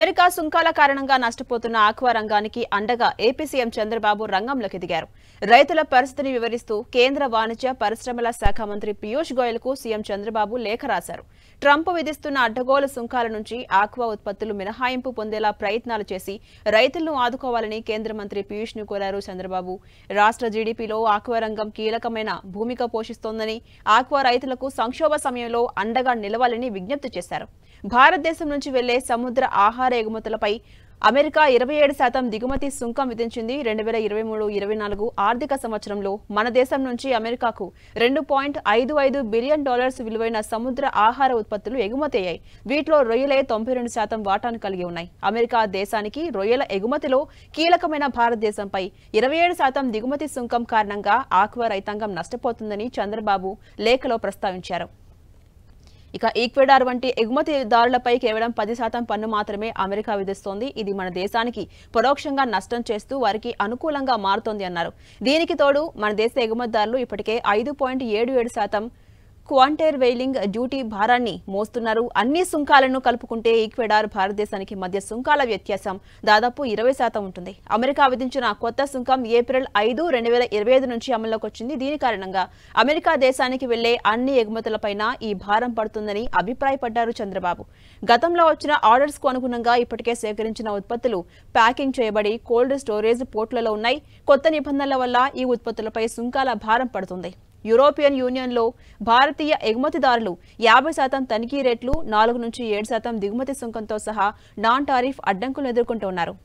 America సుంకాల కారణంగా నష్టపోతున్న ఆక్వా రంగానికి అండగా ఏపీ సీఎం చంద్రబాబు రంగంలోకి దిగారు. రైతుల పరిస్థితిని వివరిస్తూ కేంద్ర వాణిజ్య పరిశ్రమల శాఖ మంత్రి పీయూష్ గోయల్కు సీఎం చంద్రబాబు లేఖ రాశారు. ట్రంప్ విధిస్తున్న అడ్డగోలు సుంకాల నుంచి ఆక్వా ఉత్పత్తులు మినహాయింపు పొందేలా ప్రయత్నాలు చేసి రైతులను ఆదుకోవాలని కేంద్ర మంత్రి పీయూష్ను కోరారు చంద్రబాబు. రాష్ట్ర జీడీపీలో ఆక్వా రంగం కీలకమైన భూమిక పోషిస్తోందని, ఆక్వా రైతులకు సంక్షోభ సమయంలో అండగా నిలవాలని విజ్ఞప్తి చేశారు. భారతదేశం నుంచి వెళ్లే సముద్ర ఆహార ఎగుమతులపై అమెరికా 27% దిగుమతి సుంకం విధించింది. 2023-24 ఆర్థిక సంవత్సరంలో మన దేశం నుంచి అమెరికాకు $2.55 బిలియన్ విలువైన సముద్ర ఆహార ఉత్పత్తులు ఎగుమతి అయ్యాయి. వీటిలో రొయ్యలే 92% వాటాను కలిగి ఉన్నాయి. అమెరికా దేశానికి రొయ్యల ఎగుమతిలో కీలకమైన భారతదేశంపై 27% దిగుమతి సుంకం కారణంగా ఆక్వా రైతాంగం నష్టపోతుందని చంద్రబాబు లేఖలో ప్రస్తావించారు. ఇక ఈక్వెడార్ వంటి ఎగుమతిదారులపై కేవలం 10% పన్ను మాత్రమే అమెరికా విధిస్తోంది. ఇది మన దేశానికి పరోక్షంగా నష్టం చేస్తూ వారికి అనుకూలంగా మారుతోంది అన్నారు. దీనికి తోడు మన దేశ ఎగుమతిదారులు ఇప్పటికే 5.77% క్వాంటైర్ వెయిలింగ్ డ్యూటీ భారాన్ని మోస్తున్నారు. అన్ని సుంకాలను కలుపుకుంటే ఈక్వెడార్ భారతదేశానికి మధ్య సుంకాల వ్యత్యాసం దాదాపు 20% ఉంటుంది. అమెరికా విధించిన కొత్త సుంకం ఏప్రిల్ 5, 2025 నుంచి అమల్లోకి వచ్చింది. దీని కారణంగా అమెరికా దేశానికి వెళ్లే అన్ని ఎగుమతులపైన ఈ భారం పడుతుందని అభిప్రాయపడ్డారు చంద్రబాబు. గతంలో వచ్చిన ఆర్డర్స్ కు అనుగుణంగా ఇప్పటికే సేకరించిన ఉత్పత్తులు ప్యాకింగ్ చేయబడి కోల్డ్ స్టోరేజ్ పోర్టులలో ఉన్నాయి. కొత్త నిబంధనల వల్ల ఈ ఉత్పత్తులపై సుంకాల భారం పడుతుంది. యూరోపియన్ యూనియన్లో భారతీయ ఎగుమతిదారులు 50% తనిఖీ రేట్లు, 4 నుంచి 7% దిగుమతి సుంకంతో సహా నాన్ టారిఫ్ అడ్డంకులు ఎదుర్కొంటున్నారు.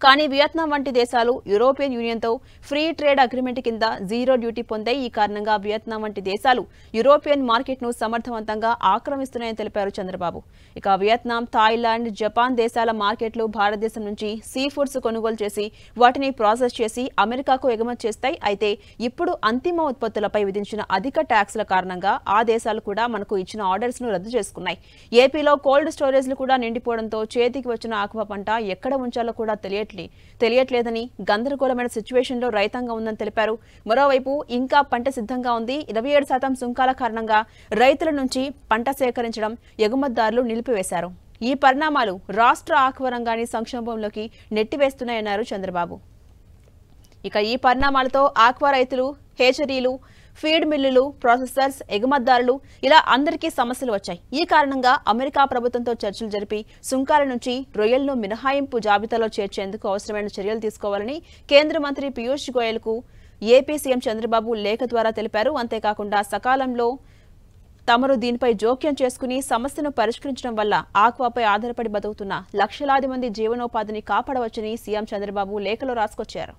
కానీ వియత్నాం వంటి దేశాలు యూరోపియన్ యూనియన్తో ఫ్రీ ట్రేడ్ అగ్రిమెంట్ కింద జీరో డ్యూటీ పొందాయి. ఈ కారణంగా వియత్నాం వంటి దేశాలు యూరోపియన్ మార్కెట్ను సమర్థవంతంగా ఆక్రమిస్తున్నాయని తెలిపారు చంద్రబాబు. ఇక వియత్నాం, థాయిలాండ్, జపాన్ దేశాల మార్కెట్లు భారతదేశం నుంచి సీ ఫుడ్స్ కొనుగోలు చేసి వాటిని ప్రాసెస్ చేసి అమెరికాకు ఎగుమతి చేస్తాయి. అయితే ఇప్పుడు అంతిమ ఉత్పత్తులపై విధించిన అధిక ట్యాక్స్ల కారణంగా ఆ దేశాలు కూడా మనకు ఇచ్చిన ఆర్డర్స్ ను రద్దు చేసుకున్నాయి. ఏపీలో కోల్డ్ స్టోరేజ్లు కూడా నిండిపోవడంతో చేతికి వచ్చిన ఆక్వా పంట ఎక్కడ ఉంచాలో కూడా తెలియట్లేదని, గందరగోళమైన సిచ్యువేషన్లో రైతాంగం ఉందని తెలిపారు. మరోవైపు ఇంకా పంట సిద్ధంగా ఉంది. 27% సుంకాల కారణంగా రైతుల నుంచి పంట సేకరించడం ఎగుమతిదారులు నిలిపివేశారు. ఈ పరిణామాలు రాష్ట్ర ఆక్వా రంగాన్ని సంక్షోభంలోకి నెట్టివేస్తున్నాయన్నారు చంద్రబాబు. ఇక ఈ పరిణామాలతో ఆక్వా రైతులు, హేచరీలు, ఫీడ్ మిల్లులు, ప్రాసెసర్స్, ఎగుమతిదారులు ఇలా అందరికీ సమస్యలు వచ్చాయి. ఈ కారణంగా అమెరికా ప్రభుత్వంతో చర్చలు జరిపి సుంకాల నుంచి రొయ్యలను మినహాయింపు జాబితాలో చేర్చేందుకు అవసరమైన చర్యలు తీసుకోవాలని కేంద్ర మంత్రి పీయూష్ గోయల్కు ఏపీ సీఎం చంద్రబాబు లేఖ ద్వారా తెలిపారు. అంతేకాకుండా సకాలంలో తమరు దీనిపై జోక్యం చేసుకుని సమస్యను పరిష్కరించడం వల్ల ఆక్వాపై ఆధారపడి బతుకుతున్న లక్షలాది మంది జీవనోపాధిని కాపాడవచ్చని సీఎం చంద్రబాబు లేఖలో రాసుకొచ్చారు.